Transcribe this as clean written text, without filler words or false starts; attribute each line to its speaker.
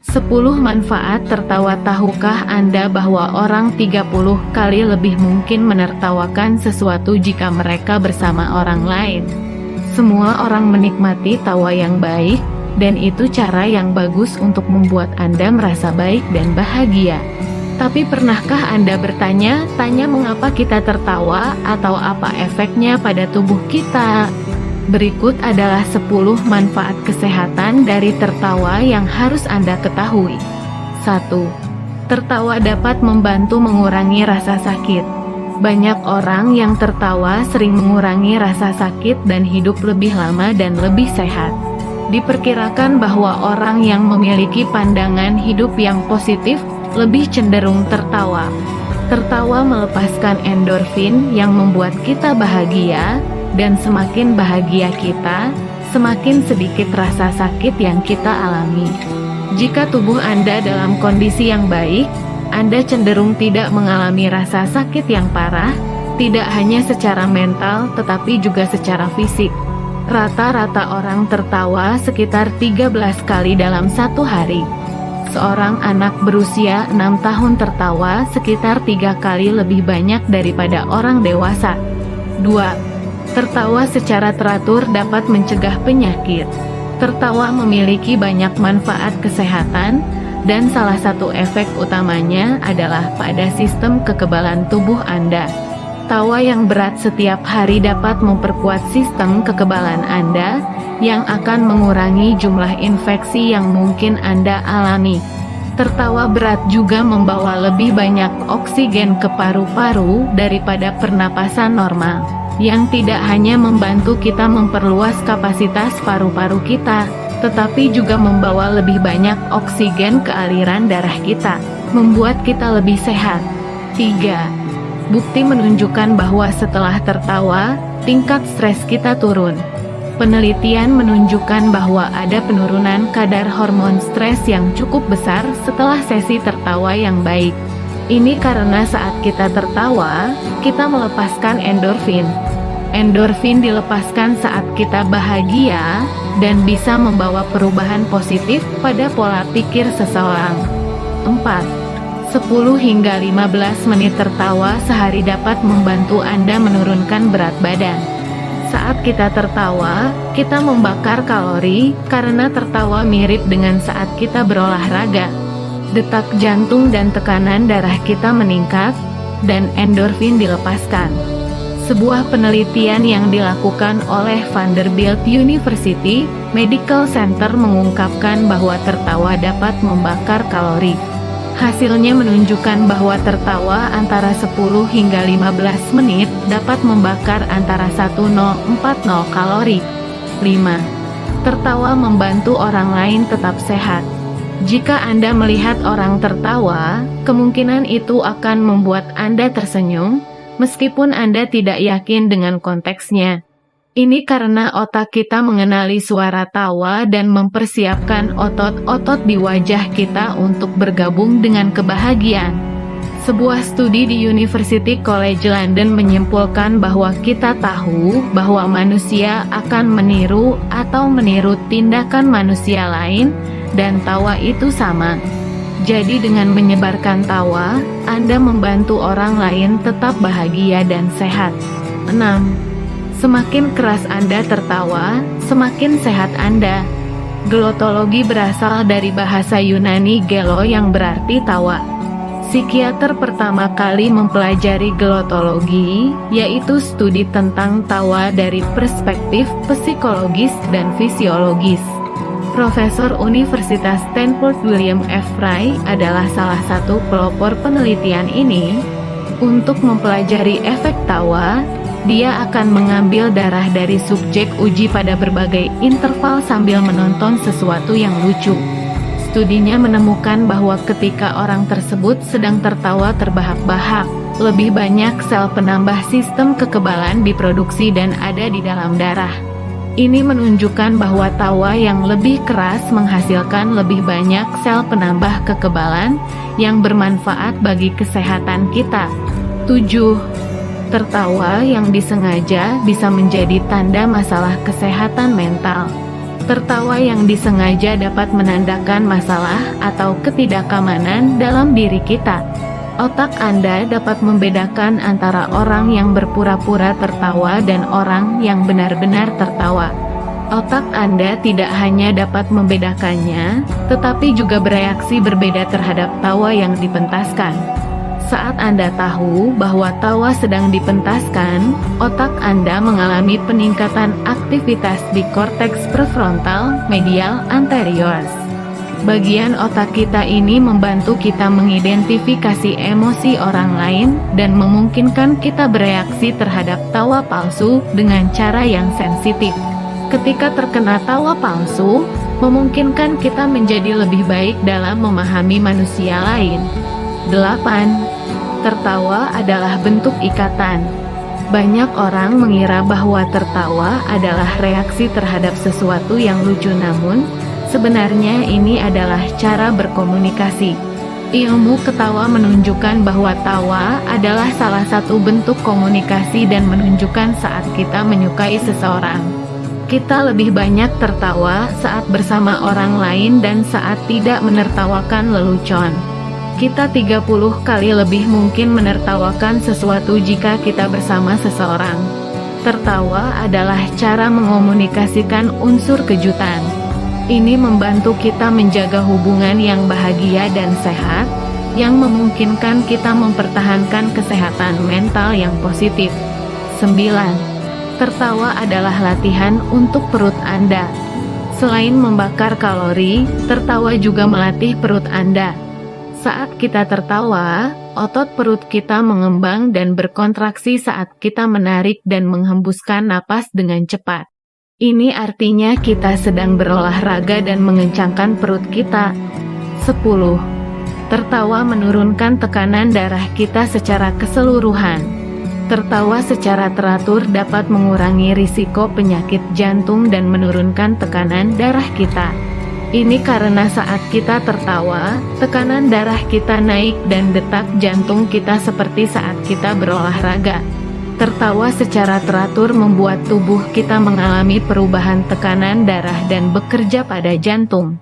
Speaker 1: 10 manfaat tertawa. Tahukah Anda bahwa orang 30 kali lebih mungkin menertawakan sesuatu jika mereka bersama orang lain? Semua orang menikmati tawa yang baik, dan itu cara yang bagus untuk membuat Anda merasa baik dan bahagia. Tapi pernahkah Anda bertanya-tanya mengapa kita tertawa atau apa efeknya pada tubuh kita? Berikut adalah 10 manfaat kesehatan dari tertawa yang harus Anda ketahui. 1. Tertawa dapat membantu mengurangi rasa sakit. Banyak orang yang tertawa sering mengurangi rasa sakit dan hidup lebih lama dan lebih sehat. Diperkirakan bahwa orang yang memiliki pandangan hidup yang positif lebih cenderung tertawa. Tertawa melepaskan endorfin yang membuat kita bahagia, dan semakin bahagia kita, semakin sedikit rasa sakit yang kita alami. Jika tubuh Anda dalam kondisi yang baik, Anda cenderung tidak mengalami rasa sakit yang parah, tidak hanya secara mental tetapi juga secara fisik. Rata-rata orang tertawa sekitar 13 kali dalam satu hari. Seorang anak berusia 6 tahun tertawa sekitar 3 kali lebih banyak daripada orang dewasa. 2. Tertawa secara teratur dapat mencegah penyakit. Tertawa memiliki banyak manfaat kesehatan, dan salah satu efek utamanya adalah pada sistem kekebalan tubuh Anda. Tawa yang berat setiap hari dapat memperkuat sistem kekebalan Anda, yang akan mengurangi jumlah infeksi yang mungkin Anda alami. Tertawa berat juga membawa lebih banyak oksigen ke paru-paru daripada pernapasan normal, yang tidak hanya membantu kita memperluas kapasitas paru-paru kita, tetapi juga membawa lebih banyak oksigen ke aliran darah kita, membuat kita lebih sehat. 3. Bukti menunjukkan bahwa setelah tertawa, tingkat stres kita turun. Penelitian menunjukkan bahwa ada penurunan kadar hormon stres yang cukup besar setelah sesi tertawa yang baik. Ini karena saat kita tertawa, kita melepaskan endorfin. Endorfin dilepaskan saat kita bahagia dan bisa membawa perubahan positif pada pola pikir seseorang. 4. 10 hingga 15 menit tertawa sehari dapat membantu Anda menurunkan berat badan. Saat kita tertawa, kita membakar kalori karena tertawa mirip dengan saat kita berolahraga. Detak jantung dan tekanan darah kita meningkat, dan endorfin dilepaskan. Sebuah penelitian yang dilakukan oleh Vanderbilt University Medical Center mengungkapkan bahwa tertawa dapat membakar kalori. Hasilnya menunjukkan bahwa tertawa antara 10 hingga 15 menit dapat membakar antara 1040 kalori. 5. Tertawa membantu orang lain tetap sehat. Jika Anda melihat orang tertawa, kemungkinan itu akan membuat Anda tersenyum, meskipun Anda tidak yakin dengan konteksnya. Ini karena otak kita mengenali suara tawa dan mempersiapkan otot-otot di wajah kita untuk bergabung dengan kebahagiaan. Sebuah studi di University College London menyimpulkan bahwa kita tahu bahwa manusia akan meniru atau meniru tindakan manusia lain, dan tawa itu sama. Jadi dengan menyebarkan tawa, Anda membantu orang lain tetap bahagia dan sehat. 6. Semakin keras Anda tertawa, semakin sehat Anda. Glotologi berasal dari bahasa Yunani gelo yang berarti tawa. Psikiater pertama kali mempelajari glotologi, yaitu studi tentang tawa dari perspektif psikologis dan fisiologis. Profesor Universitas Stanford William F. Fry adalah salah satu pelopor penelitian ini. Untuk mempelajari efek tawa, dia akan mengambil darah dari subjek uji pada berbagai interval sambil menonton sesuatu yang lucu. Studinya menemukan bahwa ketika orang tersebut sedang tertawa terbahak-bahak, lebih banyak sel penambah sistem kekebalan diproduksi dan ada di dalam darah. Ini menunjukkan bahwa tawa yang lebih keras menghasilkan lebih banyak sel penambah kekebalan yang bermanfaat bagi kesehatan kita. 7. Tertawa yang disengaja bisa menjadi tanda masalah kesehatan mental. Tertawa yang disengaja dapat menandakan masalah atau ketidakamanan dalam diri kita. Otak Anda dapat membedakan antara orang yang berpura-pura tertawa dan orang yang benar-benar tertawa. Otak Anda tidak hanya dapat membedakannya, tetapi juga bereaksi berbeda terhadap tawa yang dipentaskan. Saat Anda tahu bahwa tawa sedang dipentaskan, otak Anda mengalami peningkatan aktivitas di korteks prefrontal medial anterior. Bagian otak kita ini membantu kita mengidentifikasi emosi orang lain dan memungkinkan kita bereaksi terhadap tawa palsu dengan cara yang sensitif. Ketika terkena tawa palsu, memungkinkan kita menjadi lebih baik dalam memahami manusia lain. 8. Tertawa adalah bentuk ikatan. Banyak orang mengira bahwa tertawa adalah reaksi terhadap sesuatu yang lucu, namun sebenarnya ini adalah cara berkomunikasi. Ilmu ketawa menunjukkan bahwa tawa adalah salah satu bentuk komunikasi dan menunjukkan saat kita menyukai seseorang. Kita lebih banyak tertawa saat bersama orang lain dan saat tidak menertawakan lelucon. Kita 30 kali lebih mungkin menertawakan sesuatu jika kita bersama seseorang. Tertawa adalah cara mengomunikasikan unsur kejutan. Ini membantu kita menjaga hubungan yang bahagia dan sehat, yang memungkinkan kita mempertahankan kesehatan mental yang positif. 9. Tertawa adalah latihan untuk perut Anda. Selain membakar kalori, tertawa juga melatih perut Anda. Saat kita tertawa, otot perut kita mengembang dan berkontraksi saat kita menarik dan menghembuskan napas dengan cepat. Ini artinya kita sedang berolahraga dan mengencangkan perut kita. 10. Tertawa menurunkan tekanan darah kita secara keseluruhan. Tertawa secara teratur dapat mengurangi risiko penyakit jantung dan menurunkan tekanan darah kita. Ini karena saat kita tertawa, tekanan darah kita naik dan detak jantung kita seperti saat kita berolahraga. Tertawa secara teratur membuat tubuh kita mengalami perubahan tekanan darah dan bekerja pada jantung.